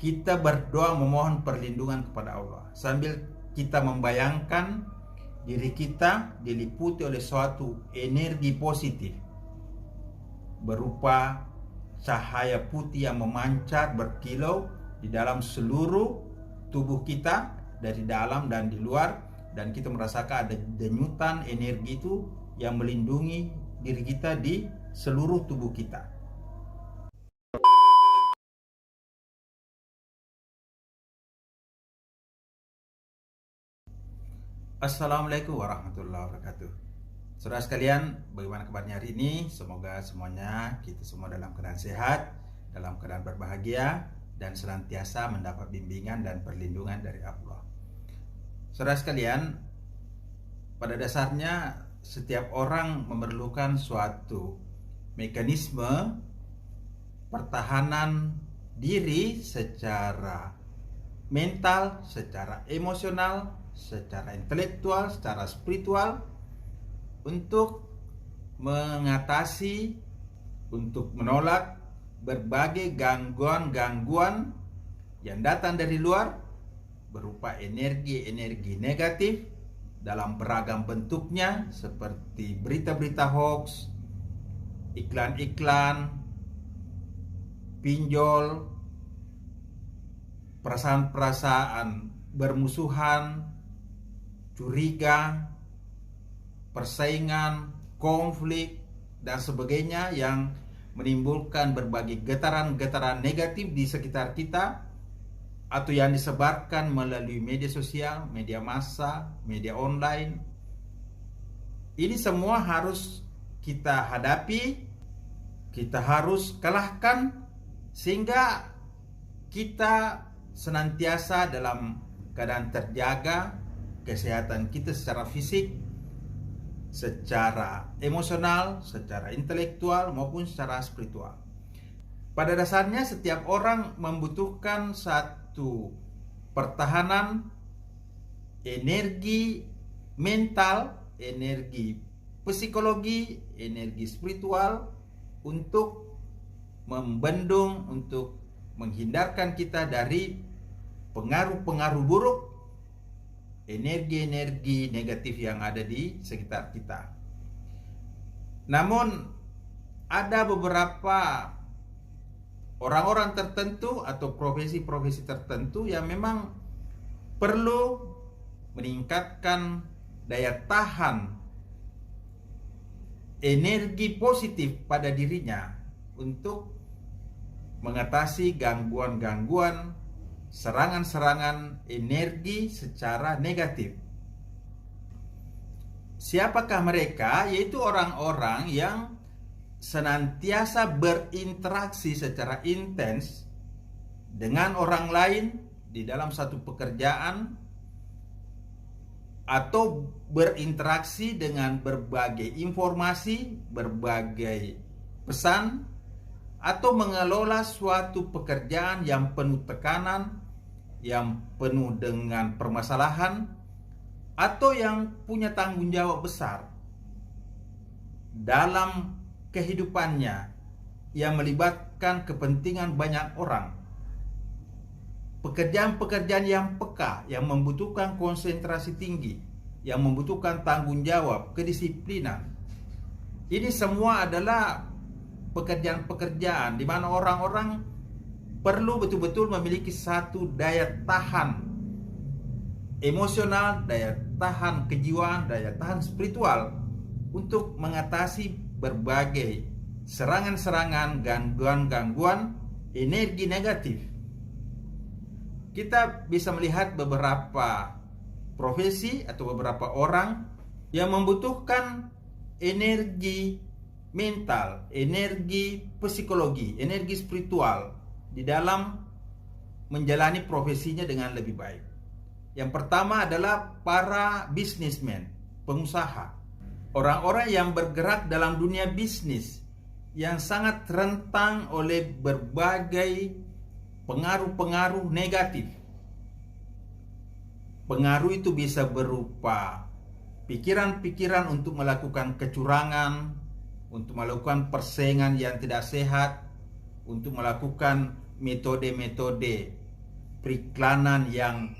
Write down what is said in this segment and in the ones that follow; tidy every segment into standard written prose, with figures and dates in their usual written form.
kita berdoa memohon perlindungan kepada Allah sambil kita membayangkan diri kita diliputi oleh suatu energi positif berupa cahaya putih yang memancar berkilau di dalam seluruh tubuh kita, dari dalam dan di luar, dan kita merasakan ada denyutan energi itu yang melindungi diri kita di seluruh tubuh kita. Assalamualaikum warahmatullahi wabarakatuh. Saudara sekalian, bagaimana kabarnya hari ini? Semoga semuanya kita semua dalam keadaan sehat, dalam keadaan berbahagia, dan senantiasa mendapat bimbingan dan perlindungan dari Allah. Saudara sekalian, pada dasarnya setiap orang memerlukan suatu mekanisme pertahanan diri secara mental, secara emosional, secara intelektual, secara spiritual, untuk mengatasi, untuk menolak berbagai gangguan-gangguan yang datang dari luar berupa energi-energi negatif dalam beragam bentuknya, seperti berita-berita hoax, iklan-iklan, pinjol, perasaan-perasaan bermusuhan, curiga, persaingan, konflik, dan sebagainya yang menimbulkan berbagai getaran-getaran negatif di sekitar kita, atau yang disebarkan melalui media sosial, media massa, media online. Ini semua harus kita hadapi, kita harus kalahkan, sehingga kita senantiasa dalam keadaan terjaga kesehatan kita secara fisik, secara emosional, secara intelektual, maupun secara spiritual. Pada dasarnya setiap orang membutuhkan satu pertahanan energi mental, energi psikologi, energi spiritual untuk membendung, untuk menghindarkan kita dari pengaruh-pengaruh buruk, energi-energi negatif yang ada di sekitar kita. Namun ada beberapa orang-orang tertentu atau profesi-profesi tertentu yang memang perlu meningkatkan daya tahan energi positif pada dirinya untuk mengatasi gangguan-gangguan, serangan-serangan energi secara negatif. Siapakah mereka? Yaitu orang-orang yang senantiasa berinteraksi secara intens dengan orang lain di dalam satu pekerjaan, atau berinteraksi dengan berbagai informasi, berbagai pesan, atau mengelola suatu pekerjaan yang penuh tekanan, yang penuh dengan permasalahan, atau yang punya tanggung jawab besar dalam kehidupannya yang melibatkan kepentingan banyak orang. Pekerjaan-pekerjaan yang peka, yang membutuhkan konsentrasi tinggi, yang membutuhkan tanggung jawab, kedisiplinan. Ini semua adalah pekerjaan-pekerjaan di mana orang-orang perlu betul-betul memiliki satu daya tahan emosional, daya tahan kejiwaan, daya tahan spiritual untuk mengatasi berbagai serangan-serangan, gangguan-gangguan energi negatif. Kita bisa melihat beberapa profesi atau beberapa orang yang membutuhkan energi mental, energi psikologi, energi spiritual di dalam menjalani profesinya dengan lebih baik. Yang pertama adalah para bisnismen, pengusaha. Orang-orang yang bergerak dalam dunia bisnis yang sangat rentan oleh berbagai pengaruh-pengaruh negatif. Pengaruh itu bisa berupa pikiran-pikiran untuk melakukan kecurangan, untuk melakukan persaingan yang tidak sehat, untuk melakukan metode-metode periklanan yang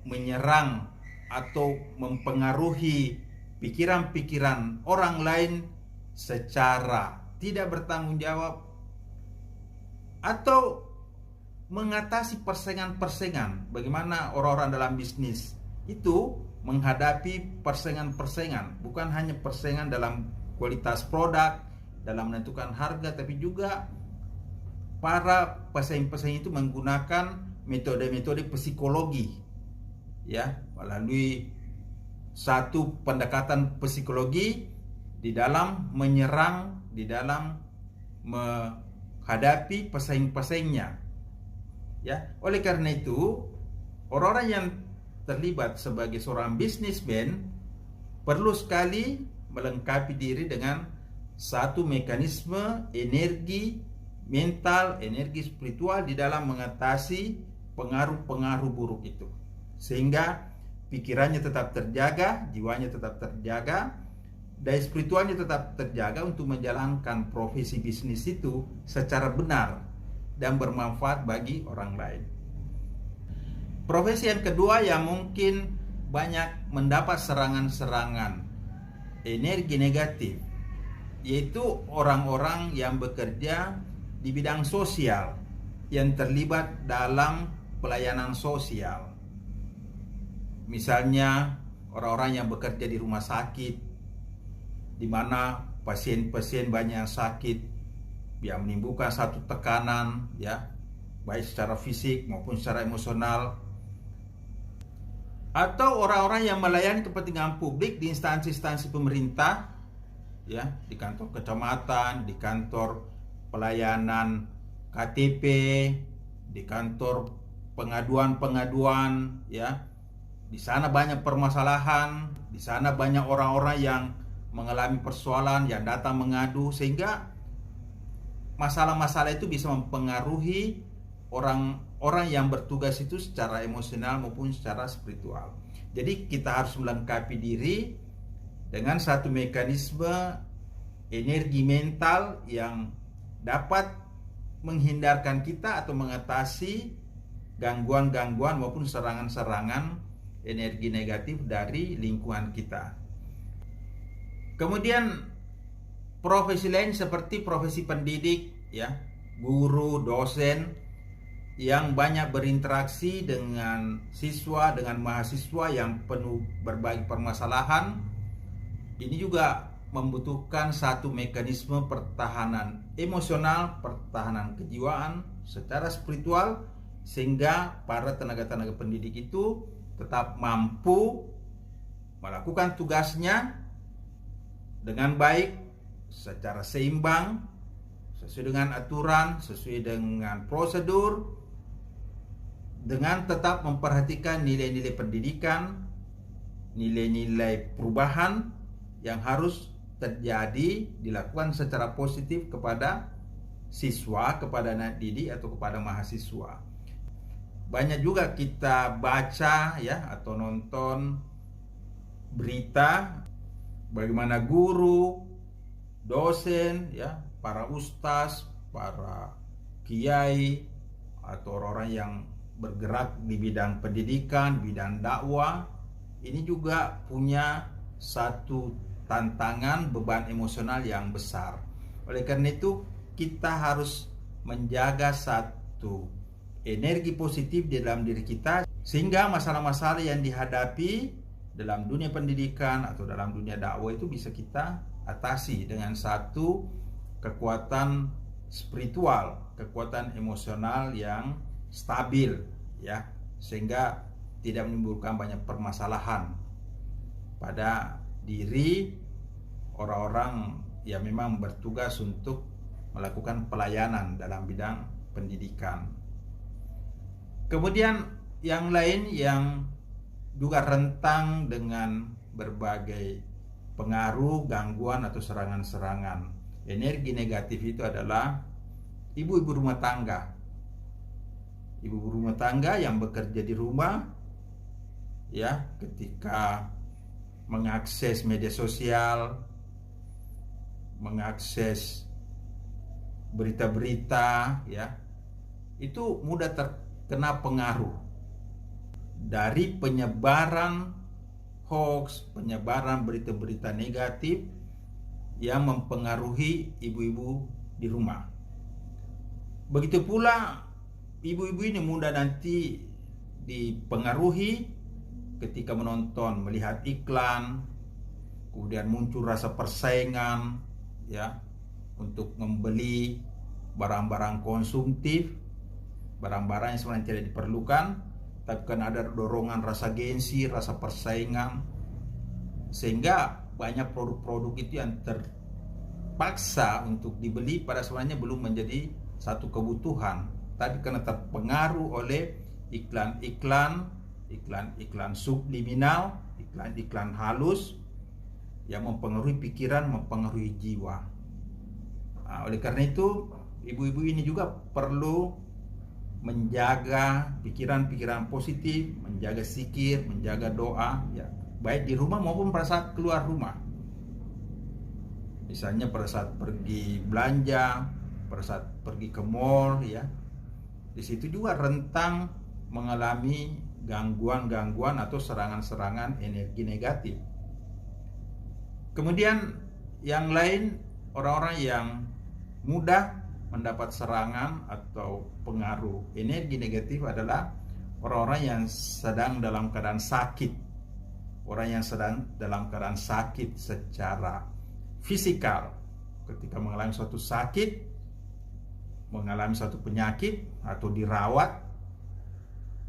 menyerang atau mempengaruhi pikiran-pikiran orang lain secara tidak bertanggung jawab, atau mengatasi persaingan-persaingan. Bagaimana orang-orang dalam bisnis itu menghadapi persaingan-persaingan, bukan hanya persaingan dalam kualitas produk, dalam menentukan harga, tapi juga para pesaing-pesaing itu menggunakan metode-metode psikologi, ya, melalui satu pendekatan psikologi di dalam menyerang, di dalam menghadapi pesaing-pesaingnya, ya. Oleh karena itu, orang-orang yang terlibat sebagai seorang bisnismen perlu sekali melengkapi diri dengan satu mekanisme energi mental, energi spiritual di dalam mengatasi pengaruh-pengaruh buruk itu, sehingga pikirannya tetap terjaga, jiwanya tetap terjaga, dan spiritualnya tetap terjaga untuk menjalankan profesi bisnis itu secara benar dan bermanfaat bagi orang lain. Profesi yang kedua yang mungkin banyak mendapat serangan-serangan energi negatif, yaitu orang-orang yang bekerja di bidang sosial, yang terlibat dalam pelayanan sosial. Misalnya orang-orang yang bekerja di rumah sakit, di mana pasien-pasien banyak yang sakit, yang menimbulkan satu tekanan, ya, baik secara fisik maupun secara emosional. Atau orang-orang yang melayani kepentingan publik di instansi-instansi pemerintah, ya, di kantor kecamatan, di kantor pelayanan KTP, di kantor pengaduan-pengaduan, ya. Di sana banyak permasalahan, di sana banyak orang-orang yang mengalami persoalan, yang datang mengadu, sehingga masalah-masalah itu bisa mempengaruhi orang-orang yang bertugas itu secara emosional maupun secara spiritual. Jadi kita harus melengkapi diri dengan satu mekanisme energi mental yang dapat menghindarkan kita atau mengatasi gangguan-gangguan maupun serangan-serangan energi negatif dari lingkungan kita. Kemudian profesi lain seperti profesi pendidik, ya, guru, dosen, yang banyak berinteraksi dengan siswa, dengan mahasiswa yang penuh berbagai permasalahan. Ini juga membutuhkan satu mekanisme pertahanan emosional, pertahanan kejiwaan secara spiritual, sehingga para tenaga-tenaga pendidik itu tetap mampu melakukan tugasnya dengan baik, secara seimbang, sesuai dengan aturan, sesuai dengan prosedur, dengan tetap memperhatikan nilai-nilai pendidikan, nilai-nilai perubahan yang harus terjadi, dilakukan secara positif kepada siswa, kepada anak didik atau kepada mahasiswa. Banyak juga kita baca, ya, atau nonton berita bagaimana guru, dosen, ya, para ustaz, para kiai atau orang-orang yang bergerak di bidang pendidikan, bidang dakwah, ini juga punya satu tantangan, beban emosional yang besar. Oleh karena itu, kita harus menjaga satu energi positif di dalam diri kita, sehingga masalah-masalah yang dihadapi dalam dunia pendidikan atau dalam dunia dakwah itu bisa kita atasi dengan satu kekuatan spiritual, kekuatan emosional yang stabil, ya, sehingga tidak menimbulkan banyak permasalahan pada diri orang-orang yang memang bertugas untuk melakukan pelayanan dalam bidang pendidikan. Kemudian yang lain yang juga rentang dengan berbagai pengaruh, gangguan atau serangan-serangan energi negatif itu adalah ibu-ibu rumah tangga. Ibu rumah tangga yang bekerja di rumah, ya, ketika mengakses media sosial, mengakses berita-berita, ya, itu mudah terkena pengaruh dari penyebaran hoax, penyebaran berita-berita negatif yang mempengaruhi ibu-ibu di rumah. Begitu pula ibu-ibu ini mudah nanti dipengaruhi ketika menonton, melihat iklan, kemudian muncul rasa persaingan ya untuk membeli barang-barang konsumtif, barang-barang yang sebenarnya tidak diperlukan, tapi kan ada dorongan rasa gengsi, rasa persaingan, sehingga banyak produk-produk itu yang terpaksa untuk dibeli pada sebenarnya belum menjadi satu kebutuhan, tapi karena terpengaruh oleh iklan-iklan subliminal, iklan-iklan halus yang mempengaruhi pikiran, mempengaruhi jiwa. Nah, oleh karena itu, ibu-ibu ini juga perlu menjaga pikiran-pikiran positif, menjaga zikir, menjaga doa, ya, baik di rumah maupun pada saat keluar rumah. Misalnya pada saat pergi belanja, pada saat pergi ke mall, ya, di situ juga rentang mengalami gangguan-gangguan atau serangan-serangan energi negatif. Kemudian yang lain, orang-orang yang mudah mendapat serangan atau pengaruh energi negatif adalah orang-orang yang sedang dalam keadaan sakit. Orang yang sedang dalam keadaan sakit secara fisikal, ketika mengalami suatu sakit, mengalami suatu penyakit atau dirawat,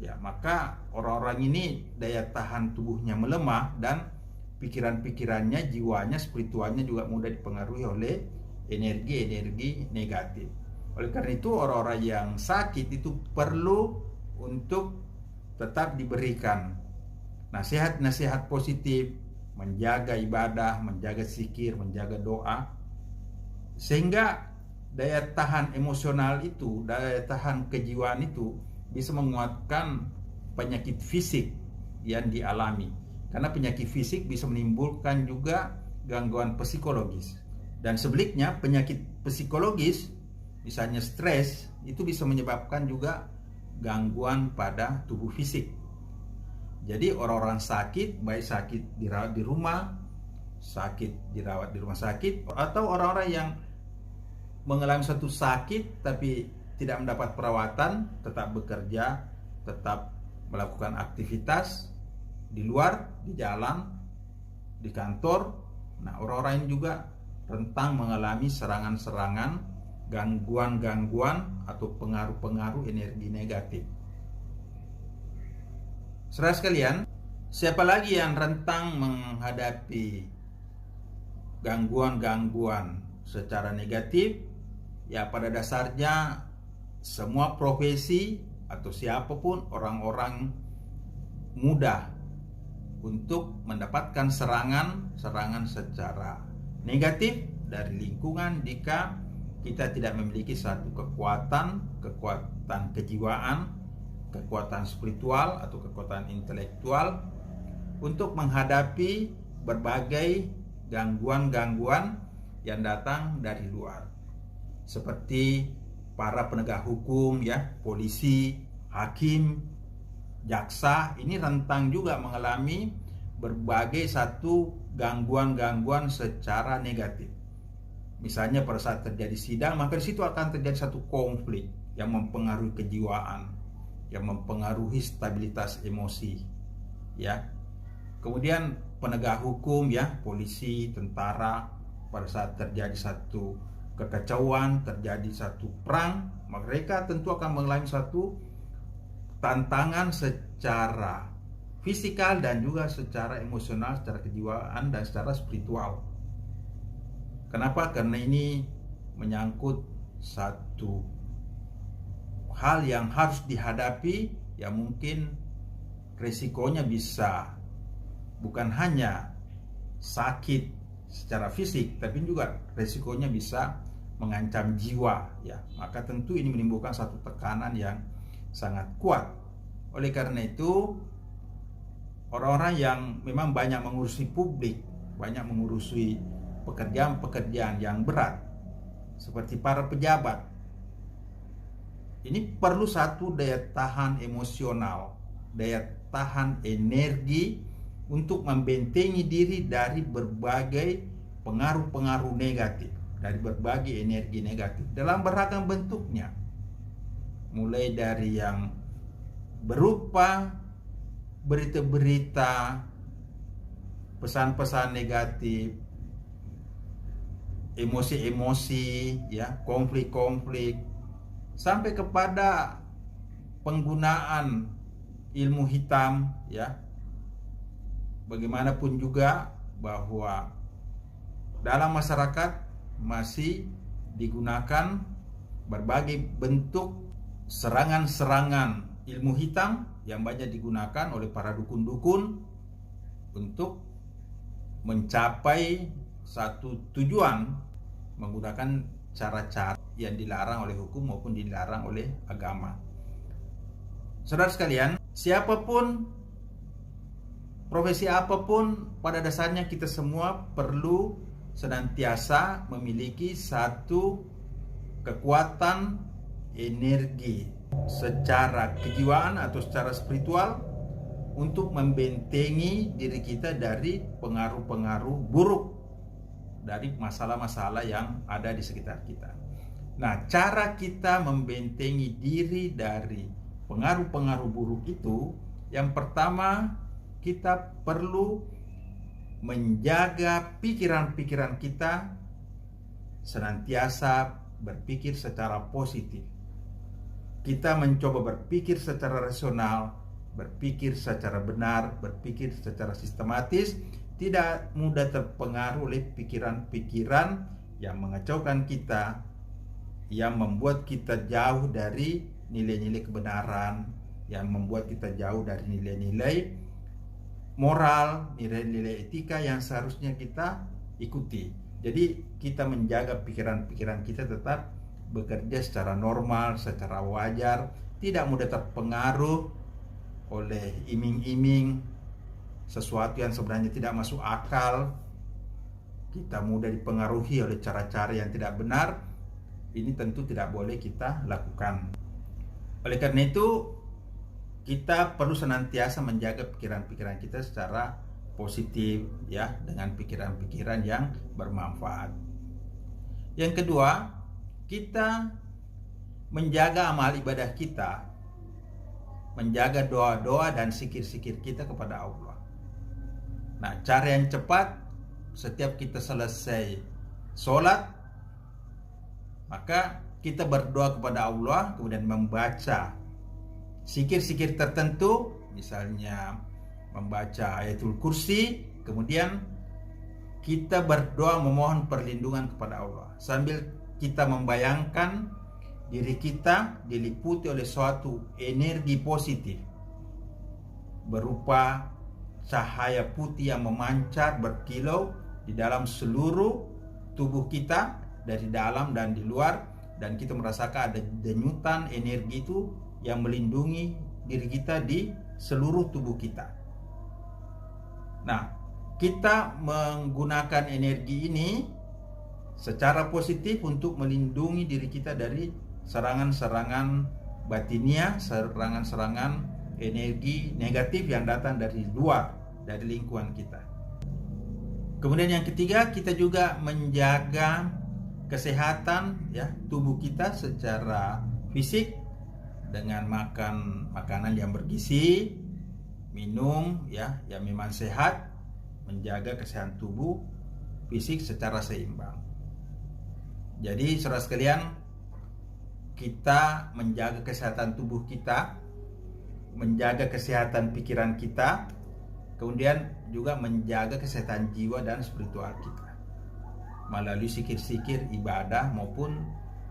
ya, maka orang-orang ini daya tahan tubuhnya melemah dan pikiran-pikirannya, jiwanya, spiritualnya juga mudah dipengaruhi oleh energi-energi negatif. Oleh karena itu, orang-orang yang sakit itu perlu untuk tetap diberikan nasihat-nasihat positif, menjaga ibadah, menjaga zikir, menjaga doa, sehingga daya tahan emosional itu, daya tahan kejiwaan itu bisa menguatkan penyakit fisik yang dialami. Karena penyakit fisik bisa menimbulkan juga gangguan psikologis. Dan sebaliknya, penyakit psikologis, misalnya stres, itu bisa menyebabkan juga gangguan pada tubuh fisik. Jadi orang-orang sakit, baik sakit dirawat di rumah, sakit dirawat di rumah sakit, atau orang-orang yang mengalami suatu sakit tapi tidak mendapat perawatan, tetap bekerja, tetap melakukan aktivitas di luar, di jalan, di kantor. Nah, orang-orang ini juga rentang mengalami serangan-serangan, gangguan-gangguan atau pengaruh-pengaruh energi negatif. Saudara sekalian, siapa lagi yang rentang menghadapi gangguan-gangguan secara negatif? Ya, pada dasarnya semua profesi atau siapapun, orang-orang mudah untuk mendapatkan serangan secara negatif dari lingkungan jika kita tidak memiliki satu kekuatan kejiwaan, kekuatan spiritual atau kekuatan intelektual untuk menghadapi berbagai gangguan-gangguan yang datang dari luar. Seperti para penegak hukum, ya, polisi, hakim, jaksa, ini rentang juga mengalami berbagai satu gangguan-gangguan secara negatif. Misalnya pada saat terjadi sidang, maka di situ akan terjadi satu konflik yang mempengaruhi kejiwaan, yang mempengaruhi stabilitas emosi, ya. Kemudian penegak hukum, ya, polisi, tentara, pada saat terjadi satu kekacauan, terjadi satu perang, mereka tentu akan mengalami satu tantangan secara fisikal dan juga secara emosional, secara kejiwaan dan secara spiritual. Kenapa? Karena ini menyangkut satu hal yang harus dihadapi, yang mungkin resikonya bisa bukan hanya sakit secara fisik, tapi juga resikonya bisa mengancam jiwa, ya. Maka tentu ini menimbulkan satu tekanan yang sangat kuat. Oleh karena itu, orang-orang yang memang banyak mengurusi publik, banyak mengurusi pekerjaan-pekerjaan yang berat, seperti para pejabat, ini perlu satu daya tahan emosional daya tahan energi untuk membentengi diri dari berbagai pengaruh-pengaruh negatif, dari berbagai energi negatif dalam beragam bentuknya. Mulai dari yang berupa berita-berita, pesan-pesan negatif, emosi-emosi, ya, konflik-konflik, sampai kepada penggunaan ilmu hitam, ya. Bagaimanapun juga bahwa dalam masyarakat masih digunakan berbagai bentuk serangan-serangan ilmu hitam yang banyak digunakan oleh para dukun-dukun untuk mencapai satu tujuan menggunakan cara-cara yang dilarang oleh hukum maupun dilarang oleh agama. Saudara sekalian, siapapun, profesi apapun, pada dasarnya kita semua perlu senantiasa memiliki satu kekuatan energi secara kejiwaan atau secara spiritual untuk membentengi diri kita dari pengaruh-pengaruh buruk dari masalah-masalah yang ada di sekitar kita. Nah, cara kita membentengi diri dari pengaruh-pengaruh buruk itu, yang pertama kita perlu menjaga pikiran-pikiran kita senantiasa berpikir secara positif. Kita mencoba berpikir secara rasional, berpikir secara benar, berpikir secara sistematis, tidak mudah terpengaruh oleh pikiran-pikiran yang mengacaukan kita, yang membuat kita jauh dari nilai-nilai kebenaran, yang membuat kita jauh dari nilai-nilai moral, nilai-nilai etika yang seharusnya kita ikuti. Jadi kita menjaga pikiran-pikiran kita tetap bekerja secara normal, secara wajar, tidak mudah terpengaruh oleh iming-iming sesuatu yang sebenarnya tidak masuk akal. Kita mudah dipengaruhi oleh cara-cara yang tidak benar. Ini tentu tidak boleh kita lakukan. Oleh karena itu, kita perlu senantiasa menjaga pikiran-pikiran kita secara positif, ya, dengan pikiran-pikiran yang bermanfaat. Yang kedua, kita menjaga amal ibadah kita, menjaga doa-doa dan zikir-zikir kita kepada Allah. Nah, cara yang cepat, setiap kita selesai sholat, maka kita berdoa kepada Allah, kemudian membaca zikir-zikir tertentu, misalnya membaca ayatul kursi, kemudian kita berdoa memohon perlindungan kepada Allah sambil kita membayangkan diri kita diliputi oleh suatu energi positif berupa cahaya putih yang memancar berkilau di dalam seluruh tubuh kita, dari dalam dan di luar, dan kita merasakan ada denyutan energi itu yang melindungi diri kita di seluruh tubuh kita. Nah, kita menggunakan energi ini secara positif untuk melindungi diri kita dari serangan-serangan batinia, serangan-serangan energi negatif yang datang dari luar, dari lingkungan kita. Kemudian yang ketiga, kita juga menjaga kesehatan, ya, tubuh kita secara fisik dengan makan makanan yang bergizi, minum, ya, yang memang sehat, menjaga kesehatan tubuh fisik secara seimbang. Jadi saudara sekalian, kita menjaga kesehatan tubuh kita, menjaga kesehatan pikiran kita, kemudian juga menjaga kesehatan jiwa dan spiritual kita melalui zikir-zikir, ibadah maupun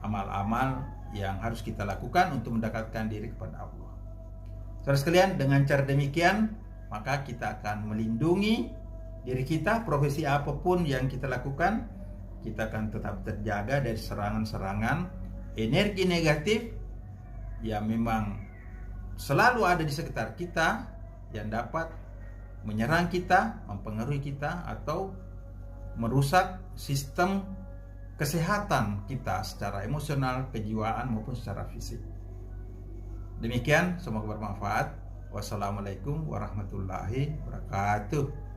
amal-amal yang harus kita lakukan untuk mendekatkan diri kepada Allah. Saudara sekalian, dengan cara demikian maka kita akan melindungi diri kita, profesi apapun yang kita lakukan, kita akan tetap terjaga dari serangan-serangan energi negatif yang memang selalu ada di sekitar kita, yang dapat menyerang kita, mempengaruhi kita, atau merusak sistem kesehatan kita secara emosional, kejiwaan maupun secara fisik. Demikian, semoga bermanfaat. Wassalamualaikum warahmatullahi wabarakatuh.